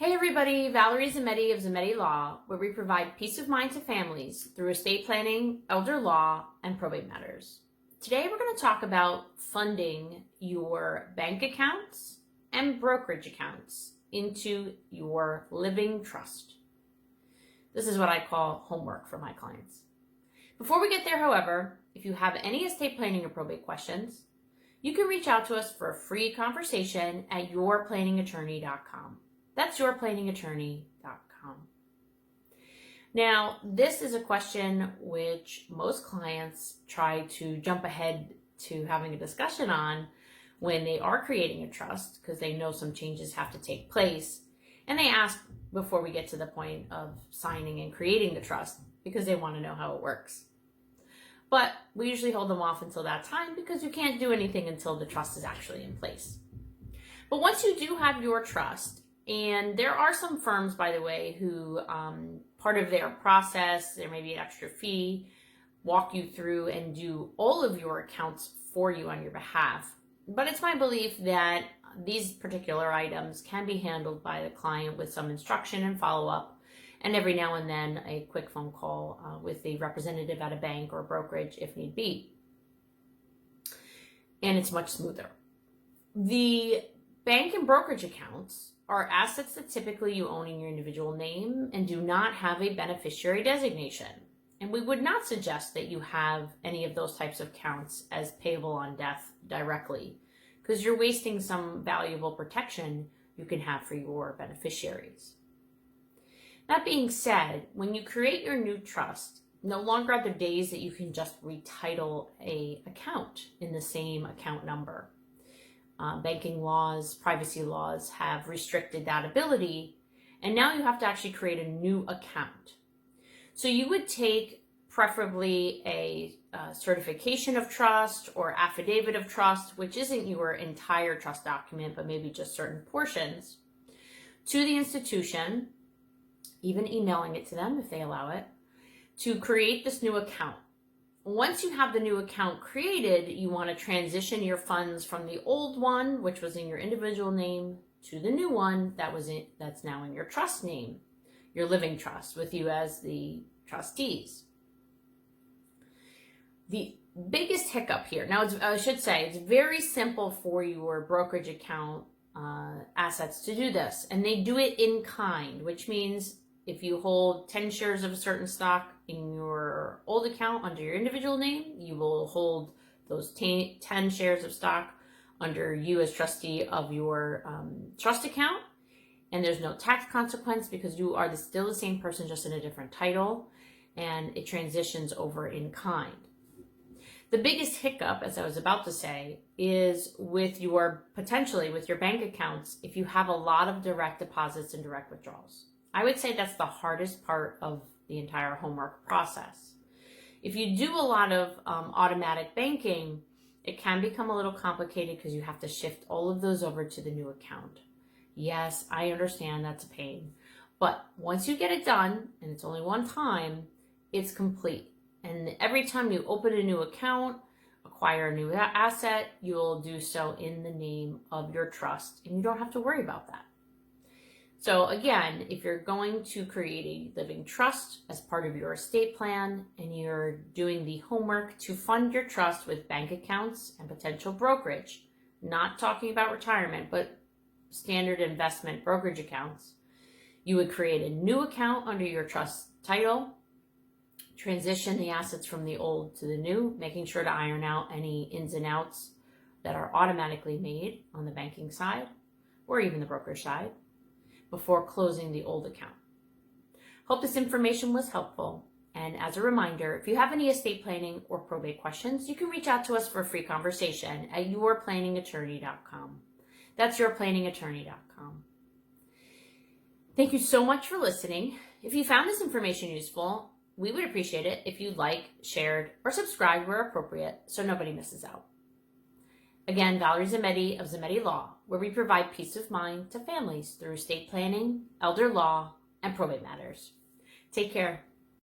Hey everybody, Valerie Zammitti of Zammitti Law, where we provide peace of mind to families through estate planning, elder law, and probate matters. Today we're going to talk about funding your bank accounts and brokerage accounts into your living trust. This is what I call homework for my clients. Before we get there, however, if you have any estate planning or probate questions, you can reach out to us for a free conversation at yourplanningattorney.com. That's yourplanningattorney.com. Now, this is a question which most clients try to jump ahead to having a discussion on when they are creating a trust because they know some changes have to take place. And they ask before we get to the point of signing and creating the trust because they want to know how it works. But we usually hold them off until that time because you can't do anything until the trust is actually in place. But once you do have your trust, and there are some firms, by the way, who part of their process, there may be an extra fee, walk you through and do all of your accounts for you on your behalf. But it's my belief that these particular items can be handled by the client with some instruction and follow-up, and every now and then a quick phone call with a representative at a bank or brokerage if need be. And it's much smoother. The bank and brokerage accounts are assets that typically you own in your individual name and do not have a beneficiary designation. And we would not suggest that you have any of those types of accounts as payable on death directly, because you're wasting some valuable protection you can have for your beneficiaries. That being said, when you create your new trust, no longer are there days that you can just retitle an account in the same account number. Banking laws, privacy laws have restricted that ability, and now you have to actually create a new account. So you would take preferably a certification of trust or affidavit of trust, which isn't your entire trust document, but maybe just certain portions, to the institution, even emailing it to them if they allow it, to create this new account. Once you have the new account created, you want to transition your funds from the old one, which was in your individual name, to the new one that's now in your trust name, your living trust, with you as the trustees. The biggest hiccup here, now I should say, it's very simple for your brokerage account assets to do this, and they do it in kind, which means if you hold 10 shares of a certain stock in your old account under your individual name, you will hold those 10 shares of stock under you as trustee of your trust account. And there's no tax consequence because you are still the same person, just in a different title, and it transitions over in kind. The biggest hiccup, as I was about to say, is potentially with your bank accounts if you have a lot of direct deposits and direct withdrawals. I would say that's the hardest part of the entire homework process. If you do a lot of automatic banking, it can become a little complicated because you have to shift all of those over to the new account. Yes, I understand that's a pain, but once you get it done, and it's only one time, it's complete. And every time you open a new account, acquire a new asset, you will do so in the name of your trust, and you don't have to worry about that. So again, if you're going to create a living trust as part of your estate plan and you're doing the homework to fund your trust with bank accounts and potential brokerage, not talking about retirement, but standard investment brokerage accounts, you would create a new account under your trust title, transition the assets from the old to the new, making sure to iron out any ins and outs that are automatically made on the banking side or even the brokerage side, before closing the old account. Hope this information was helpful. And as a reminder, if you have any estate planning or probate questions, you can reach out to us for a free conversation at yourplanningattorney.com. That's yourplanningattorney.com. Thank you so much for listening. If you found this information useful, we would appreciate it if you shared, or subscribed where appropriate so nobody misses out. Again, Valerie Zammitti of Zammitti Law, where we provide peace of mind to families through estate planning, elder law, and probate matters. Take care.